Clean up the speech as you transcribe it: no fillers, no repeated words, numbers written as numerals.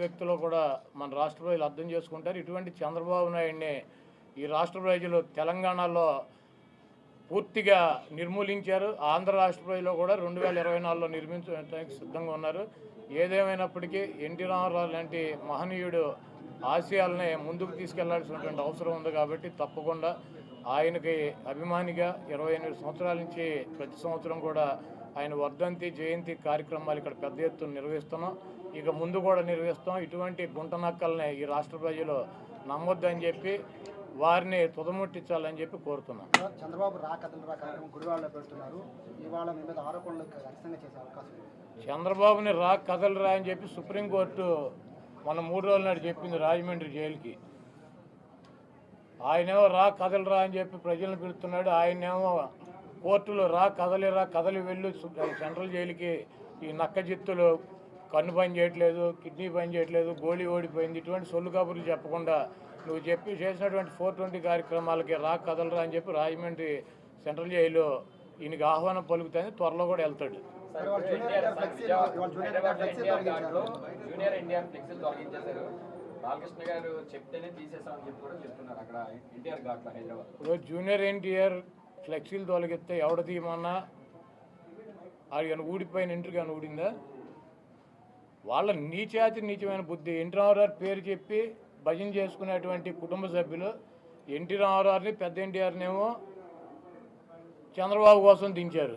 వ్యక్తులు కూడా మన రాష్ట్ర ప్రజలు అర్థం చేసుకుంటారు. ఇటువంటి చంద్రబాబు నాయుడిని ఈ రాష్ట్ర ప్రజలు తెలంగాణలో పూర్తిగా నిర్మూలించారు. ఆంధ్ర రాష్ట్ర ప్రజలు కూడా 2024లో నిర్మించడానికి సిద్ధంగా ఉన్నారు. ఏదేమైనప్పటికీ ఎన్టీ రామారావు లాంటి మహనీయుడు ఆశయాలని ముందుకు తీసుకెళ్లాల్సినటువంటి అవసరం ఉంది. కాబట్టి తప్పకుండా ఆయనకి అభిమానిగా 28 సంవత్సరాల నుంచి ప్రతి సంవత్సరం కూడా ఆయన వర్ధంతి జయంతి కార్యక్రమాలు ఇక్కడ పెద్ద ఎత్తున నిర్వహిస్తున్నాం. ఇక ముందు కూడా నిర్వహిస్తాం. ఇటువంటి గుంటనక్కల్ని ఈ రాష్ట్ర ప్రజలు నమ్మొద్దని చెప్పి వారిని తుదముట్టించాలని చెప్పి కోరుతున్నాం. చంద్రబాబు రా కథలు రా కార్యక్రమం గుడివాడలో పెడుతున్నారు. ఇవాళ మీ మీద ఆరోపణలు ఖచ్చితంగా చేసే అవకాశం ఉంది. చంద్రబాబుని రా కథలు రా అని చెప్పి సుప్రీంకోర్టు మన 3 రోజుల నాడు చెప్పింది రాజమండ్రి జైలుకి. ఆయనేమో రా కథలు రా అని చెప్పి ప్రజలను పిలుస్తున్నాడు. ఆయనేమో కోర్టులో రా కదలి వెళ్ళు సెంట్రల్ జైలుకి ఈ నక్క జిత్తులు కన్ను పని చేయట్లేదు, కిడ్నీ పని చేయట్లేదు, గోళీ ఓడిపోయింది, ఇటువంటి సొల్లు కబుర్లు చెప్పకుండా నువ్వు చేసినటువంటి 420 కార్యక్రమాలకి రా కదలరా అని చెప్పి రాజమండ్రి సెంట్రల్ జైలు ఈయనకి ఆహ్వానం పలుకుతాయని త్వరలో కూడా వెళ్తాడు. జూనియర్ ఎన్టీఆర్ ఫ్లెక్సీలు తొలగిస్తే ఎవడ తీయమన్నా ఆయన ఊడిపోయిన ఇంటికి అని ఊడిందా? వాళ్ళ నీచమైన బుద్ధి. ఎన్టీ రామారావు పేరు చెప్పి భజన చేసుకునేటువంటి కుటుంబ సభ్యులు ఎన్టీ రామారావుని పెద్ద ఎన్టీఆర్నేమో చంద్రబాబు కోసం దించారు.